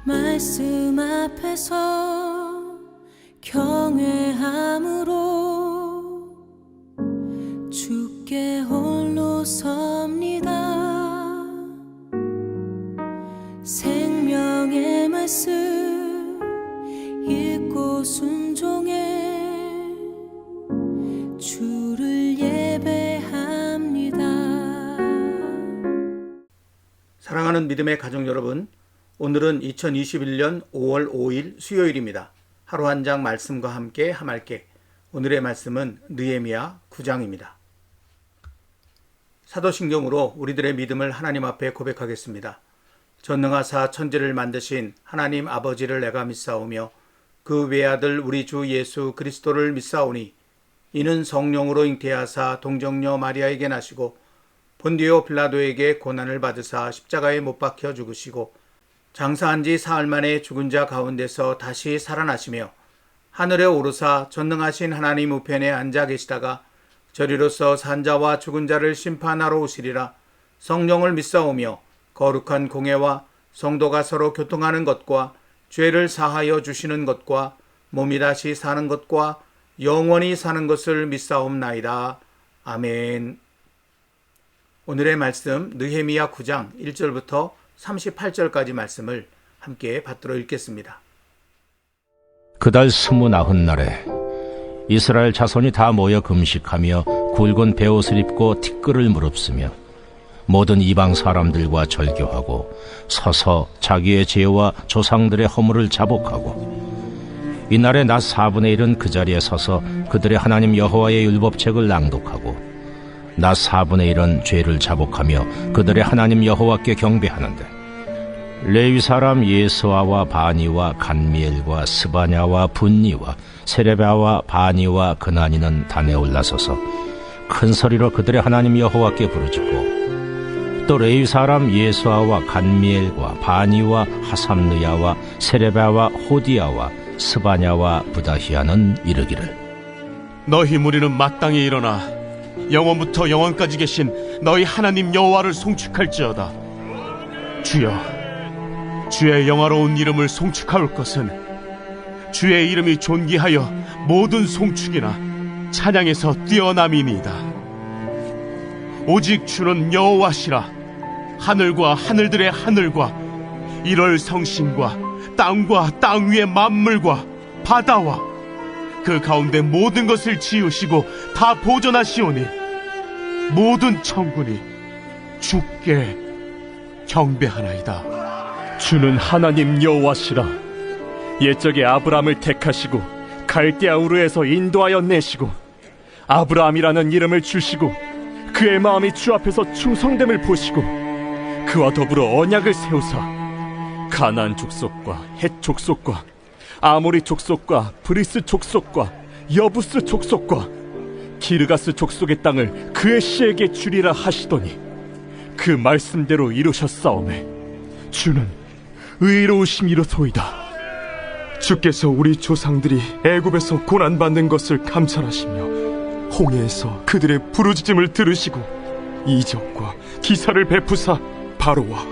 말씀 앞에서 경외함으로 주께 홀로 섭니다. 생명의 말씀 읽고 순종해 주를 예배합니다. 사랑하는 믿음의 가족 여러분, 오늘은 2021년 5월 5일 수요일입니다. 하루 한 장 말씀과 함께 함할께. 오늘의 말씀은 느헤미야 9장입니다. 사도신경으로 우리들의 믿음을 하나님 앞에 고백하겠습니다. 전능하사 천지를 만드신 하나님 아버지를 내가 믿사오며 그 외아들 우리 주 예수 그리스도를 믿사오니 이는 성령으로 잉태하사 동정녀 마리아에게 나시고 본디오 빌라도에게 고난을 받으사 십자가에 못 박혀 죽으시고 장사한 지 사흘 만에 죽은 자 가운데서 다시 살아나시며 하늘에 오르사 전능하신 하나님 우편에 앉아 계시다가 저리로서 산자와 죽은 자를 심판하러 오시리라. 성령을 믿사오며 거룩한 공회와 성도가 서로 교통하는 것과 죄를 사하여 주시는 것과 몸이 다시 사는 것과 영원히 사는 것을 믿사옵나이다. 아멘. 오늘의 말씀 느헤미야 9장 1절부터 38절까지 말씀을 함께 받들어 읽겠습니다. 그달 29날에 이스라엘 자손이 다 모여 금식하며 굵은 베옷을 입고 티끌을 무릅쓰며 모든 이방 사람들과 절교하고 서서 자기의 죄와 조상들의 허물을 자복하고 이날에 낮 4분의 1은 그 자리에 서서 그들의 하나님 여호와의 율법책을 낭독하고 낮 4분의 1은 죄를 자복하며 그들의 하나님 여호와께 경배하는데 레위 사람 예수아와 바니와 간미엘과 스바냐와 분니와 세레바와 바니와 그나니는 단에 올라서서 큰 소리로 그들의 하나님 여호와께 부르짖고 또 레위 사람 예수아와 간미엘과 바니와 하삼느야와 세레바와 호디야와 스바냐와 부다히야는 이르기를 너희 무리는 마땅히 일어나 영원부터 영원까지 계신 너희 하나님 여호와를 송축할지어다. 주여, 주의 영화로운 이름을 송축할 것은 주의 이름이 존귀하여 모든 송축이나 찬양에서 뛰어남이니이다. 오직 주는 여호와시라. 하늘과 하늘들의 하늘과 일월 성신과 땅과 땅 위의 만물과 바다와 그 가운데 모든 것을 지으시고 다 보존하시오니 모든 천군이 주께 경배하나이다. 주는 하나님 여호와시라. 옛적에 아브라함을 택하시고 갈대아 우르에서 인도하여 내시고 아브라함이라는 이름을 주시고 그의 마음이 주 앞에서 충성됨을 보시고 그와 더불어 언약을 세우사 가나안 족속과 헷 족속과 아모리 족속과 브리스 족속과 여부스 족속과 기르가스 족속의 땅을 그의 씨에게 주리라 하시더니 그 말씀대로 이루셨사오매 주는 의로우심이로소이다. 주께서 우리 조상들이 애굽에서 고난받는 것을 감찰하시며 홍해에서 그들의 부르짖음을 들으시고 이적과 기사를 베푸사 바로와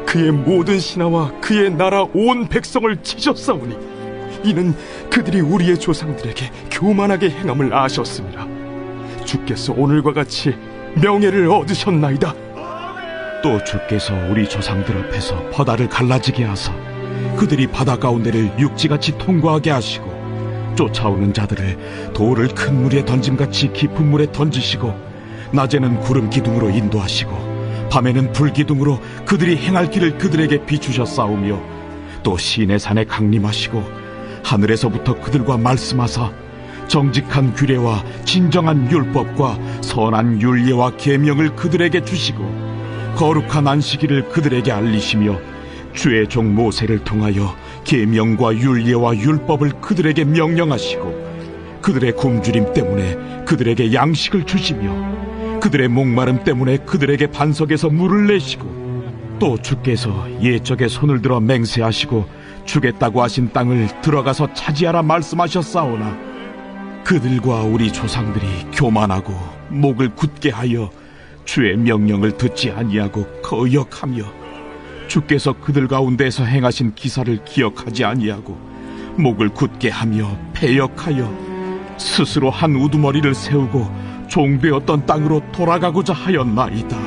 그의 모든 신하와 그의 나라 온 백성을 치셨사오니 이는 그들이 우리의 조상들에게 교만하게 행함을 아셨습니다. 주께서 오늘과 같이 명예를 얻으셨나이다. 또 주께서 우리 조상들 앞에서 바다를 갈라지게 하사 그들이 바다 가운데를 육지같이 통과하게 하시고 쫓아오는 자들을 돌을 큰 물에 던짐같이 깊은 물에 던지시고 낮에는 구름 기둥으로 인도하시고 밤에는 불 기둥으로 그들이 행할 길을 그들에게 비추셨사오며 또 시내 산에 강림하시고 하늘에서부터 그들과 말씀하사 정직한 규례와 진정한 율법과 선한 율례와 계명을 그들에게 주시고 거룩한 안식일을 그들에게 알리시며 주의 종 모세를 통하여 계명과 율례와 율법을 그들에게 명령하시고 그들의 굶주림 때문에 그들에게 양식을 주시며 그들의 목마름 때문에 그들에게 반석에서 물을 내시고 또 주께서 옛적에 손을 들어 맹세하시고 주겠다고 하신 땅을 들어가서 차지하라 말씀하셨사오나 그들과 우리 조상들이 교만하고 목을 굳게 하여 주의 명령을 듣지 아니하고 거역하며 주께서 그들 가운데서 행하신 기사를 기억하지 아니하고 목을 굳게 하며 패역하여 스스로 한 우두머리를 세우고 종되었던 땅으로 돌아가고자 하였나이다.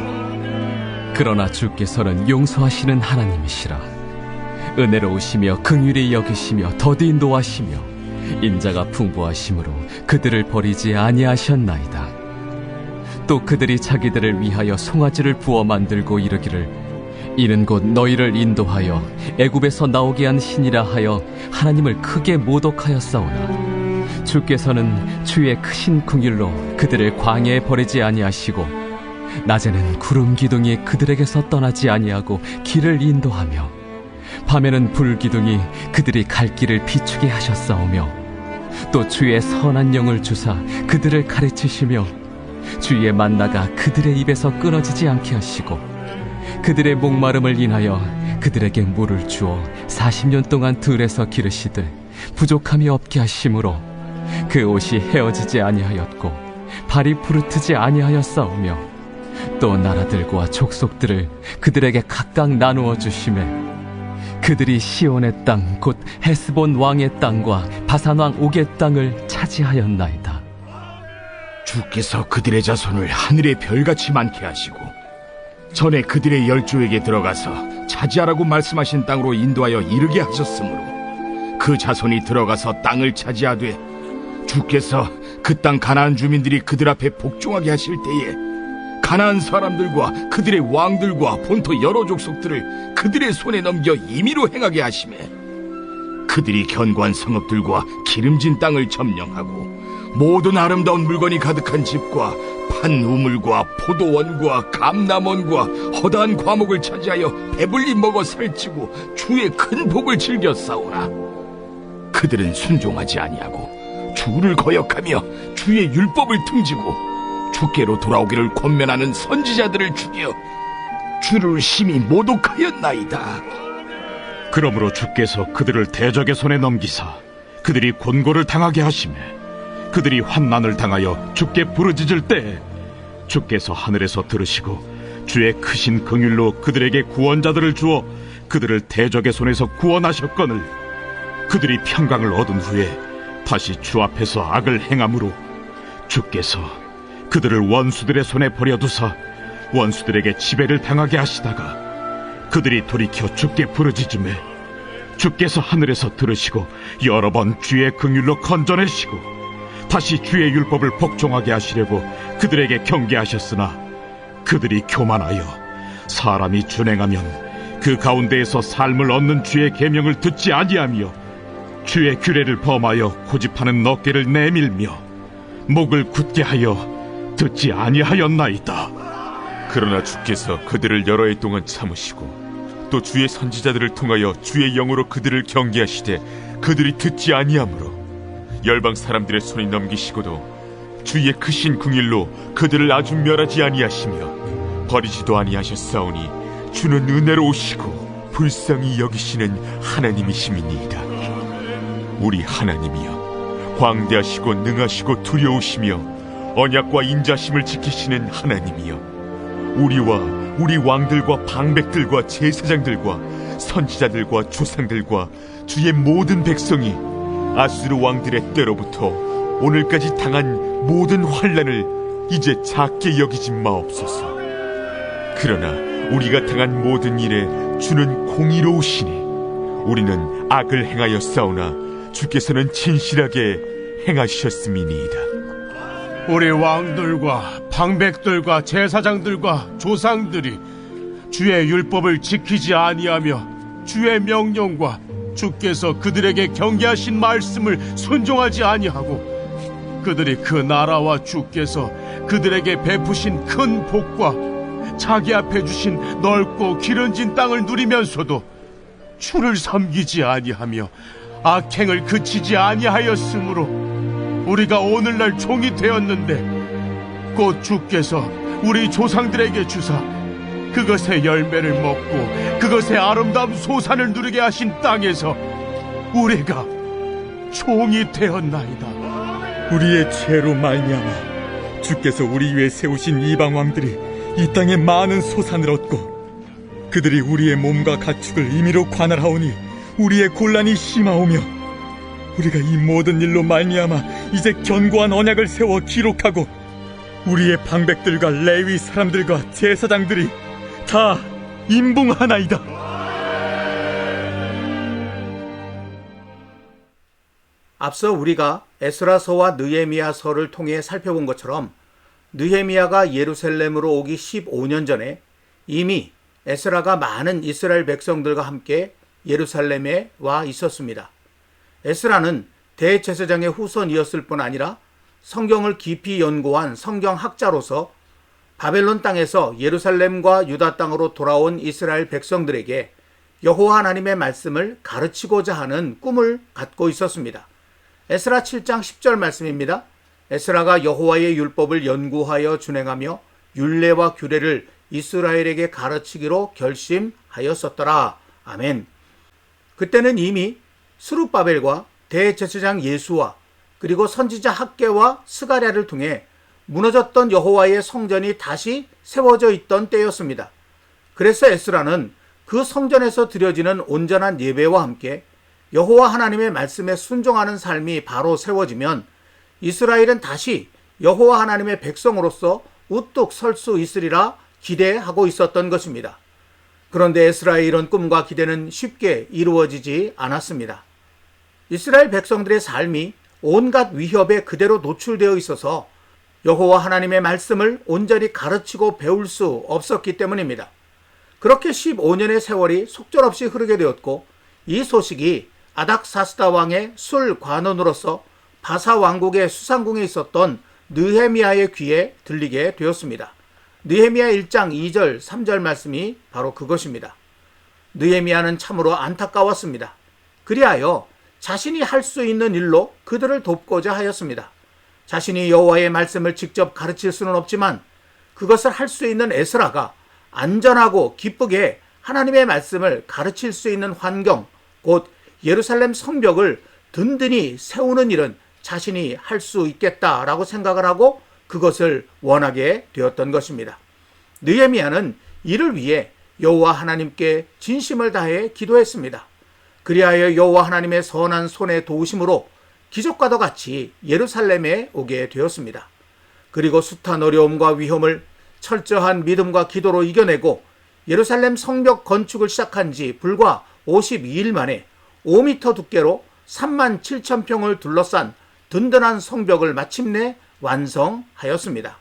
그러나 주께서는 용서하시는 하나님이시라. 은혜로우시며 긍휼히 여기시며 더디 인도하시며 인자가 풍부하심으로 그들을 버리지 아니하셨나이다. 또 그들이 자기들을 위하여 송아지를 부어 만들고 이르기를 이는 곧 너희를 인도하여 애굽에서 나오게 한 신이라 하여 하나님을 크게 모독하였사오나 주께서는 주의 크신 긍휼로 그들을 광야에 버리지 아니하시고 낮에는 구름 기둥이 그들에게서 떠나지 아니하고 길을 인도하며 밤에는 불 기둥이 그들이 갈 길을 비추게 하셨사오며 또 주의 선한 영을 주사 그들을 가르치시며 주의 만나가 그들의 입에서 끊어지지 않게 하시고 그들의 목마름을 인하여 그들에게 물을 주어 40년 동안 들에서 기르시되 부족함이 없게 하심으로 그 옷이 헤어지지 아니하였고 발이 부르트지 아니하였사오며 또 나라들과 족속들을 그들에게 각각 나누어 주시매 그들이 시온의 땅 곧 헤스본 왕의 땅과 바산 왕 옥의 땅을 차지하였나이다. 주께서 그들의 자손을 하늘의 별같이 많게 하시고 전에 그들의 열조에게 들어가서 차지하라고 말씀하신 땅으로 인도하여 이르게 하셨으므로 그 자손이 들어가서 땅을 차지하되 주께서 그 땅 가나안 주민들이 그들 앞에 복종하게 하실 때에 가나안 사람들과 그들의 왕들과 본토 여러 족속들을 그들의 손에 넘겨 임의로 행하게 하시매 그들이 견고한 성읍들과 기름진 땅을 점령하고 모든 아름다운 물건이 가득한 집과 판 우물과 포도원과 감람원과 허다한 과목을 차지하여 배불리 먹어 살찌고 주의 큰 복을 즐겨 싸우나 그들은 순종하지 아니하고 주를 거역하며 주의 율법을 등지고 주께로 돌아오기를 권면하는 선지자들을 죽여 주를 심히 모독하였나이다. 그러므로 주께서 그들을 대적의 손에 넘기사 그들이 곤고를 당하게 하시매 그들이 환난을 당하여 주께 부르짖을 때 주께서 하늘에서 들으시고 주의 크신 긍휼로 그들에게 구원자들을 주어 그들을 대적의 손에서 구원하셨거늘 그들이 평강을 얻은 후에 다시 주 앞에서 악을 행함으로 주께서 그들을 원수들의 손에 버려두사 원수들에게 지배를 당하게 하시다가 그들이 돌이켜 주께 부르짖음에 주께서 하늘에서 들으시고 여러 번 주의 긍휼로 건져내시고 다시 주의 율법을 복종하게 하시려고 그들에게 경계하셨으나 그들이 교만하여 사람이 준행하면 그 가운데에서 삶을 얻는 주의 계명을 듣지 아니하며 주의 규례를 범하여 고집하는 넉개를 내밀며 목을 굳게 하여 듣지 아니하였나이다. 그러나 주께서 그들을 여러 해 동안 참으시고 또 주의 선지자들을 통하여 주의 영으로 그들을 경계하시되 그들이 듣지 아니하므로 열방 사람들의 손에 넘기시고도 주의 크신 긍휼로 그들을 아주 멸하지 아니하시며 버리지도 아니하셨사오니 주는 은혜로우시고 불쌍히 여기시는 하나님이심이니이다. 우리 하나님이여 광대하시고 능하시고 두려우시며 언약과 인자심을 지키시는 하나님이여 우리와 우리 왕들과 방백들과 제사장들과 선지자들과 조상들과 주의 모든 백성이 아수르 왕들의 때로부터 오늘까지 당한 모든 환난을 이제 작게 여기지 마옵소서. 그러나 우리가 당한 모든 일에 주는 공의로우시니 우리는 악을 행하여 싸우나 주께서는 진실하게 행하셨음이니이다. 우리 왕들과 방백들과 제사장들과 조상들이 주의 율법을 지키지 아니하며 주의 명령과 주께서 그들에게 경계하신 말씀을 순종하지 아니하고 그들이 그 나라와 주께서 그들에게 베푸신 큰 복과 자기 앞에 주신 넓고 기름진 땅을 누리면서도 주를 섬기지 아니하며 악행을 그치지 아니하였으므로 우리가 오늘날 종이 되었는데 곧 주께서 우리 조상들에게 주사 그것의 열매를 먹고 그것의 아름다운 소산을 누리게 하신 땅에서 우리가 종이 되었나이다. 우리의 죄로 말미암아 주께서 우리 위에 세우신 이방 왕들이 이 땅에 많은 소산을 얻고 그들이 우리의 몸과 가축을 임의로 관할하오니 우리의 곤란이 심하오며 우리가 이 모든 일로 말미암아 이제 견고한 언약을 세워 기록하고 우리의 방백들과 레위 사람들과 제사장들이 다 임봉하나이다. 앞서 우리가 에스라서와 느헤미야서를 통해 살펴본 것처럼 느헤미야가 예루살렘으로 오기 15년 전에 이미 에스라가 많은 이스라엘 백성들과 함께 예루살렘에 와 있었습니다. 에스라는 대제사장의 후손이었을 뿐 아니라 성경을 깊이 연구한 성경학자로서 바벨론 땅에서 예루살렘과 유다 땅으로 돌아온 이스라엘 백성들에게 여호와 하나님의 말씀을 가르치고자 하는 꿈을 갖고 있었습니다. 에스라 7장 10절 말씀입니다. 에스라가 여호와의 율법을 연구하여 준행하며 율례와 규례를 이스라엘에게 가르치기로 결심하였었더라. 아멘. 그때는 이미 스룹바벨과 대제사장 예수와 그리고 선지자 학개와 스가랴를 통해 무너졌던 여호와의 성전이 다시 세워져 있던 때였습니다. 그래서 에스라는 그 성전에서 드려지는 온전한 예배와 함께 여호와 하나님의 말씀에 순종하는 삶이 바로 세워지면 이스라엘은 다시 여호와 하나님의 백성으로서 우뚝 설 수 있으리라 기대하고 있었던 것입니다. 그런데 에스라의 이런 꿈과 기대는 쉽게 이루어지지 않았습니다. 이스라엘 백성들의 삶이 온갖 위협에 그대로 노출되어 있어서 여호와 하나님의 말씀을 온전히 가르치고 배울 수 없었기 때문입니다. 그렇게 15년의 세월이 속절없이 흐르게 되었고 이 소식이 아닥사스다 왕의 술 관원으로서 바사 왕국의 수상궁에 있었던 느헤미야의 귀에 들리게 되었습니다. 느헤미야 1장 2절 3절 말씀이 바로 그것입니다. 느헤미야는 참으로 안타까웠습니다. 그리하여 자신이 할 수 있는 일로 그들을 돕고자 하였습니다. 자신이 여호와의 말씀을 직접 가르칠 수는 없지만 그것을 할 수 있는 에스라가 안전하고 기쁘게 하나님의 말씀을 가르칠 수 있는 환경, 곧 예루살렘 성벽을 든든히 세우는 일은 자신이 할 수 있겠다라고 생각을 하고 그것을 원하게 되었던 것입니다. 느헤미야는 이를 위해 여호와 하나님께 진심을 다해 기도했습니다. 그리하여 여호와 하나님의 선한 손의 도우심으로 기적과도 같이 예루살렘에 오게 되었습니다. 그리고 숱한 어려움과 위험을 철저한 믿음과 기도로 이겨내고 예루살렘 성벽 건축을 시작한 지 불과 52일 만에 5m 두께로 3만 7천 평을 둘러싼 든든한 성벽을 마침내 완성하였습니다.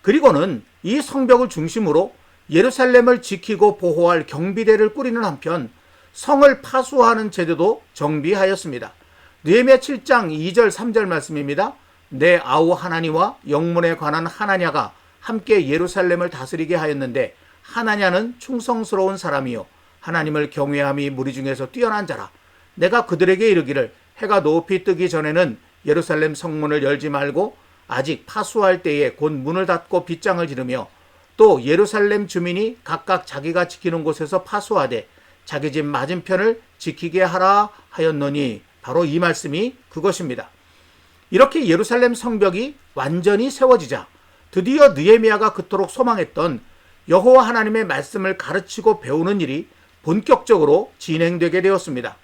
그리고는 이 성벽을 중심으로 예루살렘을 지키고 보호할 경비대를 꾸리는 한편 성을 파수하는 제도도 정비하였습니다. 느헤미야 7장 2절 3절 말씀입니다. 내 아우 하나니와 영문에 관한 하나냐가 함께 예루살렘을 다스리게 하였는데 하나냐는 충성스러운 사람이요 하나님을 경외함이 무리 중에서 뛰어난 자라. 내가 그들에게 이르기를 해가 높이 뜨기 전에는 예루살렘 성문을 열지 말고 아직 파수할 때에 곧 문을 닫고 빗장을 지르며 또 예루살렘 주민이 각각 자기가 지키는 곳에서 파수하되 자기 집 맞은편을 지키게 하라 하였노니 바로 이 말씀이 그것입니다. 이렇게 예루살렘 성벽이 완전히 세워지자 드디어 느헤미야가 그토록 소망했던 여호와 하나님의 말씀을 가르치고 배우는 일이 본격적으로 진행되게 되었습니다.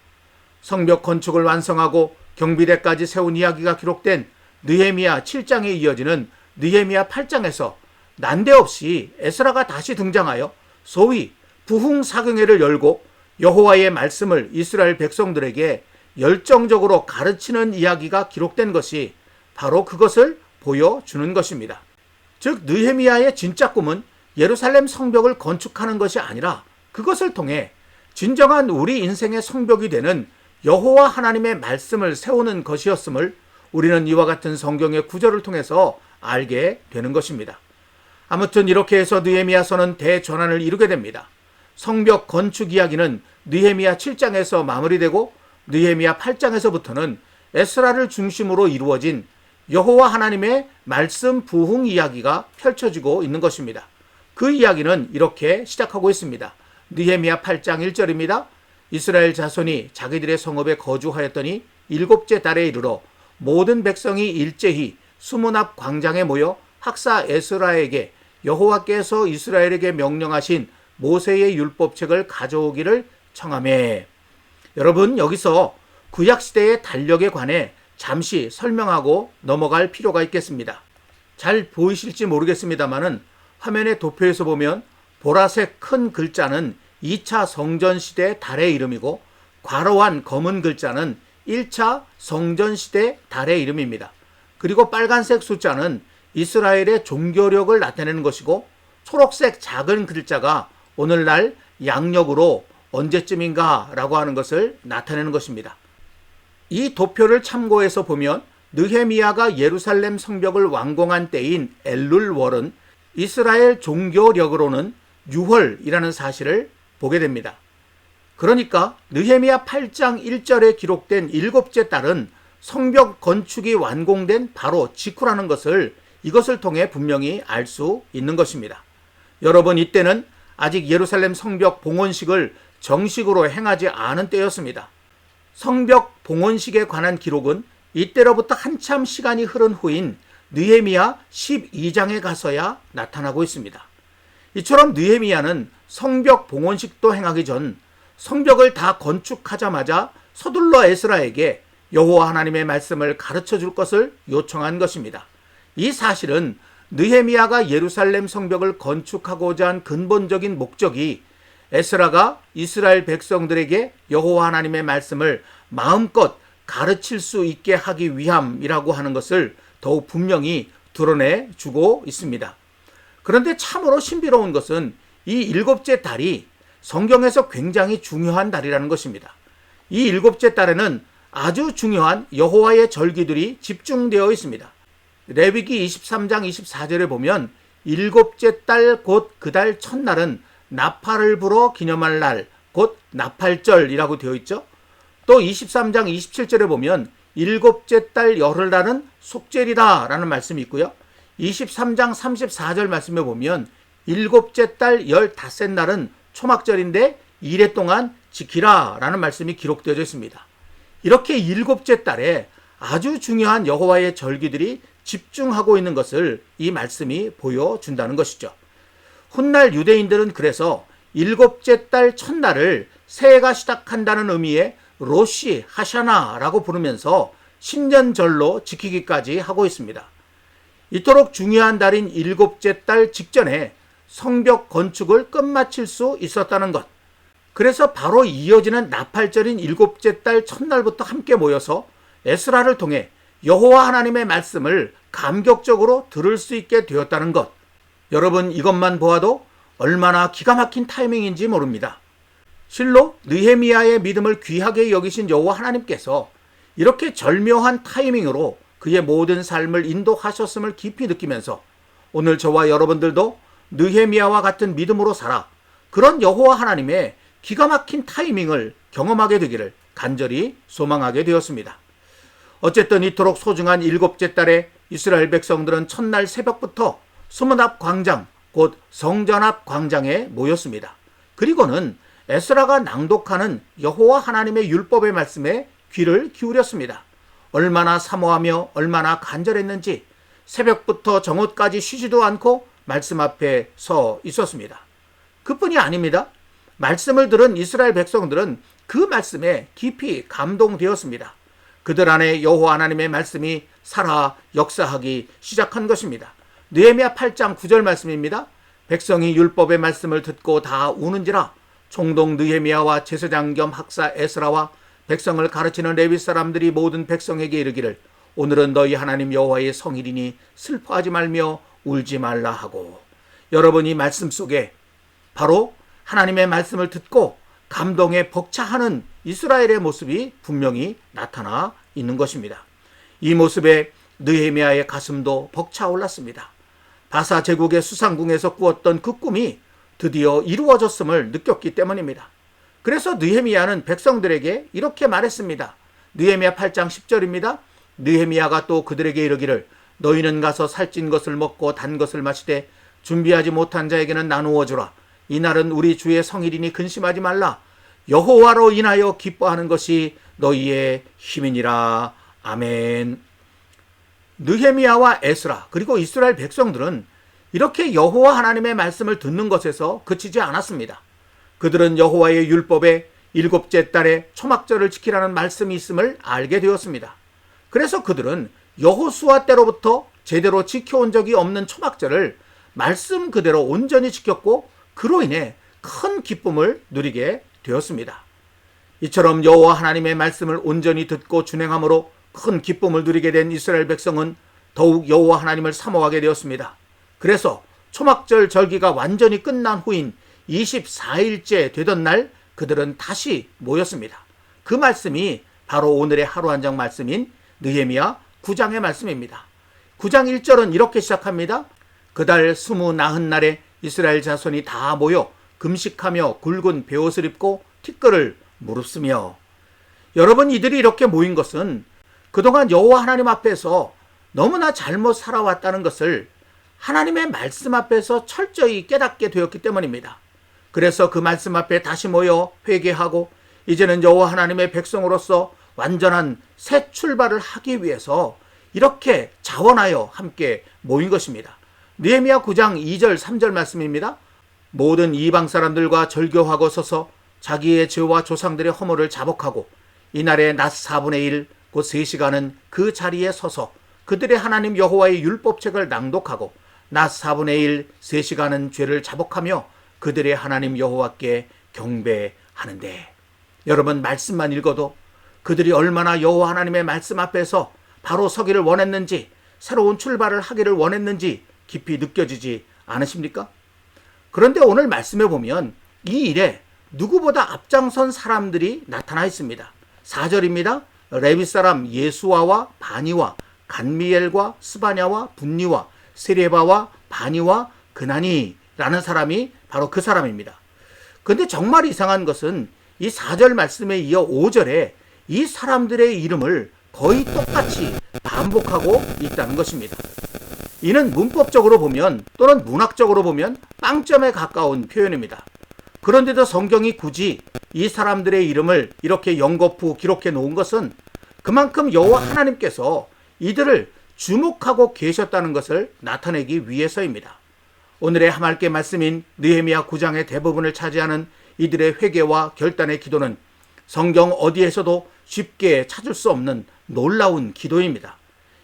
성벽 건축을 완성하고 경비대까지 세운 이야기가 기록된 느헤미야 7장에 이어지는 느헤미야 8장에서 난데없이 에스라가 다시 등장하여 소위 부흥사경회를 열고 여호와의 말씀을 이스라엘 백성들에게 열정적으로 가르치는 이야기가 기록된 것이 바로 그것을 보여주는 것입니다. 즉 느헤미야의 진짜 꿈은 예루살렘 성벽을 건축하는 것이 아니라 그것을 통해 진정한 우리 인생의 성벽이 되는 여호와 하나님의 말씀을 세우는 것이었음을 우리는 이와 같은 성경의 구절을 통해서 알게 되는 것입니다. 아무튼 이렇게 해서 느헤미야서는 대전환을 이루게 됩니다. 성벽 건축 이야기는 느헤미야 7장에서 마무리되고 느헤미야 8장에서부터는 에스라를 중심으로 이루어진 여호와 하나님의 말씀 부흥 이야기가 펼쳐지고 있는 것입니다. 그 이야기는 이렇게 시작하고 있습니다. 느헤미야 8장 1절입니다. 이스라엘 자손이 자기들의 성읍에 거주하였더니 7째 달에 이르러 모든 백성이 일제히 수문 앞 광장에 모여 학사 에스라에게 여호와께서 이스라엘에게 명령하신 모세의 율법책을 가져오기를 청하매. 여러분, 여기서 구약시대의 달력에 관해 잠시 설명하고 넘어갈 필요가 있겠습니다. 잘 보이실지 모르겠습니다만은 화면의 도표에서 보면 보라색 큰 글자는 2차 성전시대 달의 이름이고 괄호한 검은 글자는 1차 성전시대 달의 이름입니다. 그리고 빨간색 숫자는 이스라엘의 종교력을 나타내는 것이고 초록색 작은 글자가 오늘날 양력으로 언제쯤인가 라고 하는 것을 나타내는 것입니다. 이 도표를 참고해서 보면 느헤미야가 예루살렘 성벽을 완공한 때인 엘룰월은 이스라엘 종교력으로는 6월이라는 사실을 보게 됩니다. 그러니까 느헤미야 8장 1절에 기록된 일곱째 달은 성벽 건축이 완공된 바로 직후라는 것을 이것을 통해 분명히 알 수 있는 것입니다. 여러분, 이때는 아직 예루살렘 성벽 봉헌식을 정식으로 행하지 않은 때였습니다. 성벽 봉헌식에 관한 기록은 이때로부터 한참 시간이 흐른 후인 느헤미야 12장에 가서야 나타나고 있습니다. 이처럼 느헤미야는 성벽 봉헌식도 행하기 전 성벽을 다 건축하자마자 서둘러 에스라에게 여호와 하나님의 말씀을 가르쳐 줄 것을 요청한 것입니다. 이 사실은 느헤미야가 예루살렘 성벽을 건축하고자 한 근본적인 목적이 에스라가 이스라엘 백성들에게 여호와 하나님의 말씀을 마음껏 가르칠 수 있게 하기 위함이라고 하는 것을 더욱 분명히 드러내 주고 있습니다. 그런데 참으로 신비로운 것은 이 일곱째 달이 성경에서 굉장히 중요한 달이라는 것입니다. 이 일곱째 달에는 아주 중요한 여호와의 절기들이 집중되어 있습니다. 레위기 23장 24절에 보면 일곱째 달 곧 그 달 첫날은 나팔을 불어 기념할 날 곧 나팔절이라고 되어 있죠. 또 23장 27절에 보면 일곱째 달 열흘날은 속죄리다 라는 말씀이 있고요. 23장 34절 말씀에 보면 일곱째 달 15날은 초막절인데 이래 동안 지키라 라는 말씀이 기록되어 있습니다. 이렇게 일곱째 달에 아주 중요한 여호와의 절기들이 집중하고 있는 것을 이 말씀이 보여준다는 것이죠. 훗날 유대인들은 그래서 일곱째 달 첫날을 새해가 시작한다는 의미의 로시 하샤나라고 부르면서 신년절로 지키기까지 하고 있습니다. 이토록 중요한 달인 일곱째 달 직전에 성벽 건축을 끝마칠 수 있었다는 것. 그래서 바로 이어지는 나팔절인 일곱째 달 첫날부터 함께 모여서 에스라를 통해 여호와 하나님의 말씀을 감격적으로 들을 수 있게 되었다는 것. 여러분, 이것만 보아도 얼마나 기가 막힌 타이밍인지 모릅니다. 실로 느헤미야의 믿음을 귀하게 여기신 여호와 하나님께서 이렇게 절묘한 타이밍으로 그의 모든 삶을 인도하셨음을 깊이 느끼면서 오늘 저와 여러분들도 느헤미야와 같은 믿음으로 살아 그런 여호와 하나님의 기가 막힌 타이밍을 경험하게 되기를 간절히 소망하게 되었습니다. 어쨌든 이토록 소중한 일곱째 달에 이스라엘 백성들은 첫날 새벽부터 수문 앞 광장, 곧 성전 앞 광장에 모였습니다. 그리고는 에스라가 낭독하는 여호와 하나님의 율법의 말씀에 귀를 기울였습니다. 얼마나 사모하며 얼마나 간절했는지 새벽부터 정오까지 쉬지도 않고 말씀 앞에 서 있었습니다. 그뿐이 아닙니다. 말씀을 들은 이스라엘 백성들은 그 말씀에 깊이 감동되었습니다. 그들 안에 여호와 하나님의 말씀이 살아 역사하기 시작한 것입니다. 느헤미야 8장 9절 말씀입니다. 백성이 율법의 말씀을 듣고 다 우는지라 총독 느헤미야와 제사장 겸 학사 에스라와 백성을 가르치는 레위 사람들이 모든 백성에게 이르기를 오늘은 너희 하나님 여호와의 성일이니 슬퍼하지 말며 울지 말라 하고. 여러분, 이 말씀 속에 바로 하나님의 말씀을 듣고 감동에 벅차하는 이스라엘의 모습이 분명히 나타나 있는 것입니다. 이 모습에 느헤미야의 가슴도 벅차올랐습니다. 바사 제국의 수상궁에서 꾸었던 그 꿈이 드디어 이루어졌음을 느꼈기 때문입니다. 그래서 느헤미야는 백성들에게 이렇게 말했습니다. 느헤미야 8장 10절입니다. 느헤미야가 또 그들에게 이르기를 너희는 가서 살찐 것을 먹고 단 것을 마시되 준비하지 못한 자에게는 나누어 주라. 이날은 우리 주의 성일이니 근심하지 말라. 여호와로 인하여 기뻐하는 것이 너희의 힘이니라. 아멘. 느헤미야와 에스라 그리고 이스라엘 백성들은 이렇게 여호와 하나님의 말씀을 듣는 것에서 그치지 않았습니다. 그들은 여호와의 율법에 7째 달에 초막절을 지키라는 말씀이 있음을 알게 되었습니다. 그래서 그들은 여호수아 때로부터 제대로 지켜온 적이 없는 초막절을 말씀 그대로 온전히 지켰고 그로 인해 큰 기쁨을 누리게 되었습니다. 이처럼 여호와 하나님의 말씀을 온전히 듣고 준행함으로 큰 기쁨을 누리게 된 이스라엘 백성은 더욱 여호와 하나님을 사모하게 되었습니다. 그래서 초막절 절기가 완전히 끝난 후인 24일째 되던 날 그들은 다시 모였습니다. 그 말씀이 바로 오늘의 하루 한 장 말씀인 느헤미야 9장의 말씀입니다. 9장 1절은 이렇게 시작합니다. 그달 29날에 이스라엘 자손이 다 모여 금식하며 굵은 베옷을 입고 티끌을 무릅쓰며. 여러분, 이들이 이렇게 모인 것은 그동안 여호와 하나님 앞에서 너무나 잘못 살아왔다는 것을 하나님의 말씀 앞에서 철저히 깨닫게 되었기 때문입니다. 그래서 그 말씀 앞에 다시 모여 회개하고 이제는 여호와 하나님의 백성으로서 완전한 새 출발을 하기 위해서 이렇게 자원하여 함께 모인 것입니다. 느헤미야 9장 2절 3절 말씀입니다. 모든 이방 사람들과 절교하고 서서 자기의 죄와 조상들의 허물을 자복하고 이날의 낮 4분의 1 곧 3시간은 그 자리에 서서 그들의 하나님 여호와의 율법책을 낭독하고 낮 4분의 1 3시간은 죄를 자복하며 그들의 하나님 여호와께 경배하는데. 여러분, 말씀만 읽어도 그들이 얼마나 여호와 하나님의 말씀 앞에서 바로 서기를 원했는지, 새로운 출발을 하기를 원했는지 깊이 느껴지지 않으십니까? 그런데 오늘 말씀에 보면 이 일에 누구보다 앞장선 사람들이 나타나 있습니다. 4절입니다. 레위 사람 예수아와 바니와 간미엘과 스바냐와 분니와 세레바와 바니와 그나니라는 사람이 바로 그 사람입니다. 근데 정말 이상한 것은 이 4절 말씀에 이어 5절에 이 사람들의 이름을 거의 똑같이 반복하고 있다는 것입니다. 이는 문법적으로 보면 또는 문학적으로 보면 빵점에 가까운 표현입니다. 그런데도 성경이 굳이 이 사람들의 이름을 이렇게 연거푸 기록해 놓은 것은 그만큼 여호와 하나님께서 이들을 주목하고 계셨다는 것을 나타내기 위해서입니다. 오늘의 하말께 말씀인 느헤미야 9장의 대부분을 차지하는 이들의 회개와 결단의 기도는 성경 어디에서도 쉽게 찾을 수 없는 놀라운 기도입니다.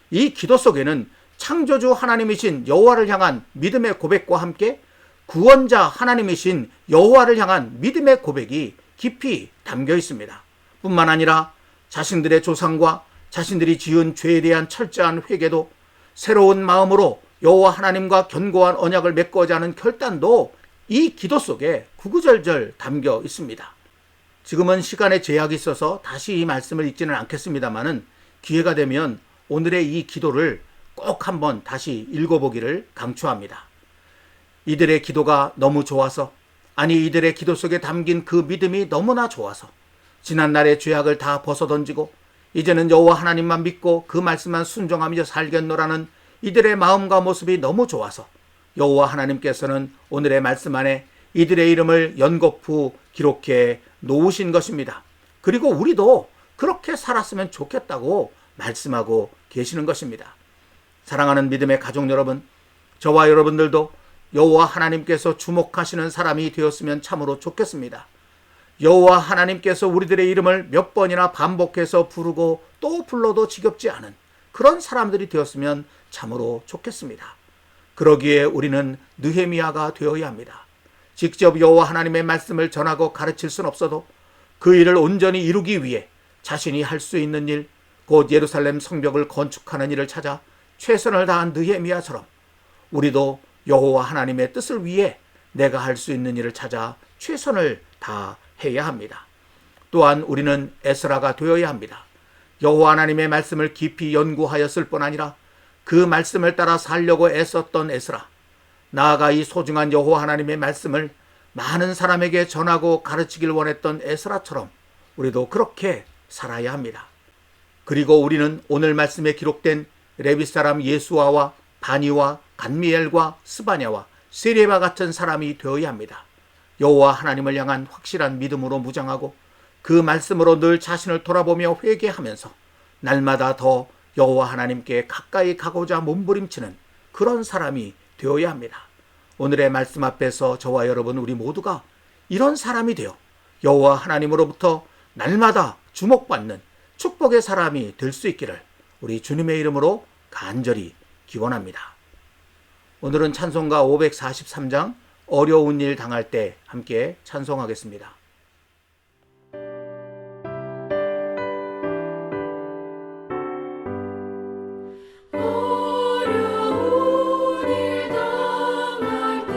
이 기도 속에는 창조주 하나님이신 여호와를 향한 믿음의 고백과 함께 구원자 하나님이신 여호와를 향한 믿음의 고백이 깊이 담겨 있습니다. 뿐만 아니라 자신들의 조상과 자신들이 지은 죄에 대한 철저한 회개도, 새로운 마음으로 여호와 하나님과 견고한 언약을 맺고자 하는 결단도 이 기도 속에 구구절절 담겨 있습니다. 지금은 시간의 제약이 있어서 다시 이 말씀을 읽지는 않겠습니다만은 기회가 되면 오늘의 이 기도를 꼭 한번 다시 읽어보기를 강추합니다. 이들의 기도가 너무 좋아서, 아니 이들의 기도 속에 담긴 그 믿음이 너무나 좋아서 지난날의 죄악을 다 벗어던지고 이제는 여호와 하나님만 믿고 그 말씀만 순종하며 살겠노라는 이들의 마음과 모습이 너무 좋아서 여호와 하나님께서는 오늘의 말씀 안에 이들의 이름을 연거푸 기록해 놓으신 것입니다. 그리고 우리도 그렇게 살았으면 좋겠다고 말씀하고 계시는 것입니다. 사랑하는 믿음의 가족 여러분, 저와 여러분들도 여호와 하나님께서 주목하시는 사람이 되었으면 참으로 좋겠습니다. 여호와 하나님께서 우리들의 이름을 몇 번이나 반복해서 부르고 또 불러도 지겹지 않은 그런 사람들이 되었으면 참으로 좋겠습니다. 그러기에 우리는 느헤미야가 되어야 합니다. 직접 여호와 하나님의 말씀을 전하고 가르칠 순 없어도 그 일을 온전히 이루기 위해 자신이 할 수 있는 일, 곧 예루살렘 성벽을 건축하는 일을 찾아 최선을 다한 느헤미야처럼 우리도 여호와 하나님의 뜻을 위해 내가 할 수 있는 일을 찾아 최선을 다해야 합니다. 또한 우리는 에스라가 되어야 합니다. 여호와 하나님의 말씀을 깊이 연구하였을 뿐 아니라 그 말씀을 따라 살려고 애썼던 에스라, 나아가 이 소중한 여호와 하나님의 말씀을 많은 사람에게 전하고 가르치길 원했던 에스라처럼 우리도 그렇게 살아야 합니다. 그리고 우리는 오늘 말씀에 기록된 레위 사람 예수아와 바니와 간미엘과 스바냐와 세레바 같은 사람이 되어야 합니다. 여호와 하나님을 향한 확실한 믿음으로 무장하고 그 말씀으로 늘 자신을 돌아보며 회개하면서 날마다 더 여호와 하나님께 가까이 가고자 몸부림치는 그런 사람이 되어야 합니다. 오늘의 말씀 앞에서 저와 여러분 우리 모두가 이런 사람이 되어 여호와 하나님으로부터 날마다 주목받는 축복의 사람이 될 수 있기를 우리 주님의 이름으로 간절히 기원합니다. 오늘은 찬송가 543장 어려운 일 당할 때 함께 찬송하겠습니다. 어려운 일 당할 때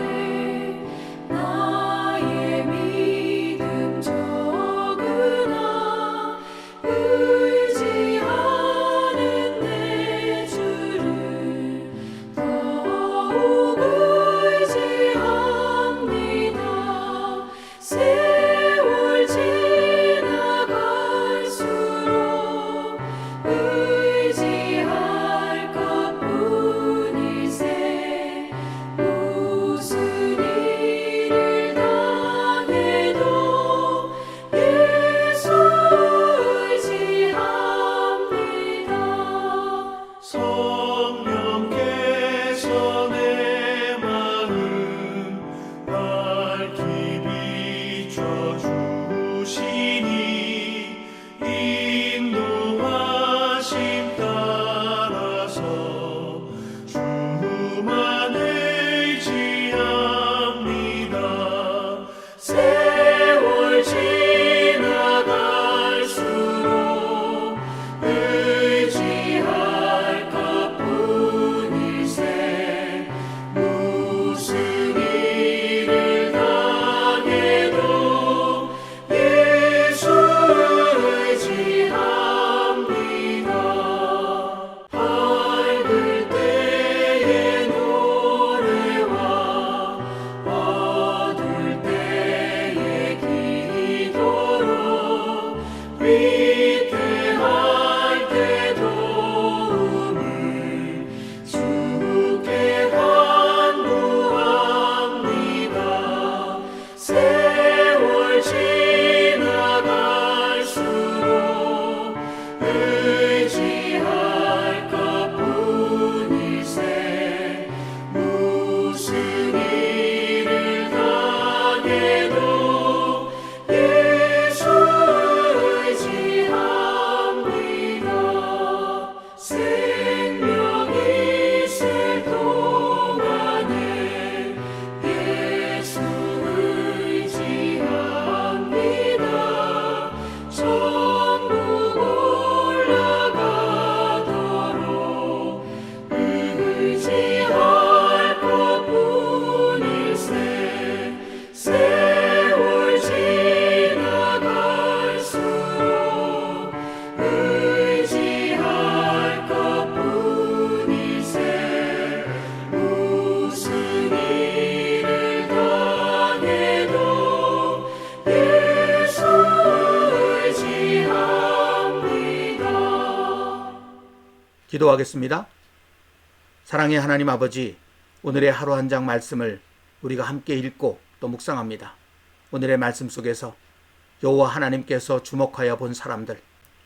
나의 믿음 적으나 의지하는 내 주를 더욱 의지합니다. 세월 지나갈수록 의지할 것뿐이세. 무슨 일을 당해도 예수 의지합니다. 성령께서 내 마음 밝히 비춰주시니 인도하심 따라서 주만 의지합니다. 세월 지나갈수록 의지할 것뿐이세. 무슨 일을 당해도 예수 의지합니다. 밝을 때의 노래와 어두울 때의 기도로 위태할 때 도움을 주께 간구합니다. 세월 지나갈수록 의지할 것뿐이세. 무슨 일을 당해도 예수 의지합니다. 생명이 있을 동안에 예수 의지합니다. 천국 올라가도록 의지할 것뿐일세. 세월 지나갈수록 의지할 것뿐일세. 무슨 일을 당해도 예수 의지합니다. 기도하겠습니다. 사랑의 하나님 아버지, 오늘의 하루 한 장 말씀을 우리가 함께 읽고 또 묵상합니다. 오늘의 말씀 속에서 여호와 하나님께서 주목하여 본 사람들,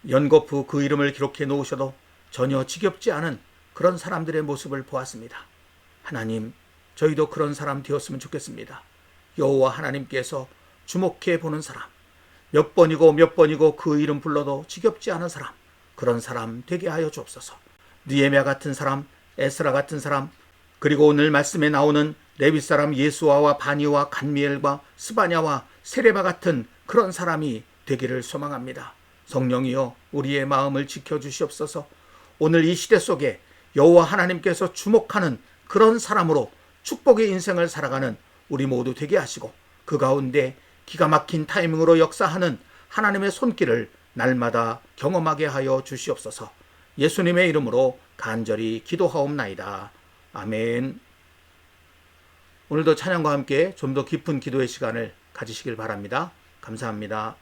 연거푸 그 이름을 기록해 놓으셔도 전혀 지겹지 않은 그런 사람들의 모습을 보았습니다. 하나님, 저희도 그런 사람 되었으면 좋겠습니다. 여호와 하나님께서 주목해 보는 사람, 몇 번이고 그 이름 불러도 지겹지 않은 사람, 그런 사람 되게 하여 주옵소서. 느헤미야 같은 사람, 에스라 같은 사람, 그리고 오늘 말씀에 나오는 레위 사람 예수아와 바니와 간미엘과 스바냐와 세레바 같은 그런 사람이 되기를 소망합니다. 성령이여 우리의 마음을 지켜주시옵소서. 오늘 이 시대 속에 여호와 하나님께서 주목하는 그런 사람으로 축복의 인생을 살아가는 우리 모두 되게 하시고, 그 가운데 기가 막힌 타이밍으로 역사하는 하나님의 손길을 날마다 경험하게 하여 주시옵소서. 예수님의 이름으로 간절히 기도하옵나이다. 아멘. 오늘도 찬양과 함께 좀 더 깊은 기도의 시간을 가지시길 바랍니다. 감사합니다.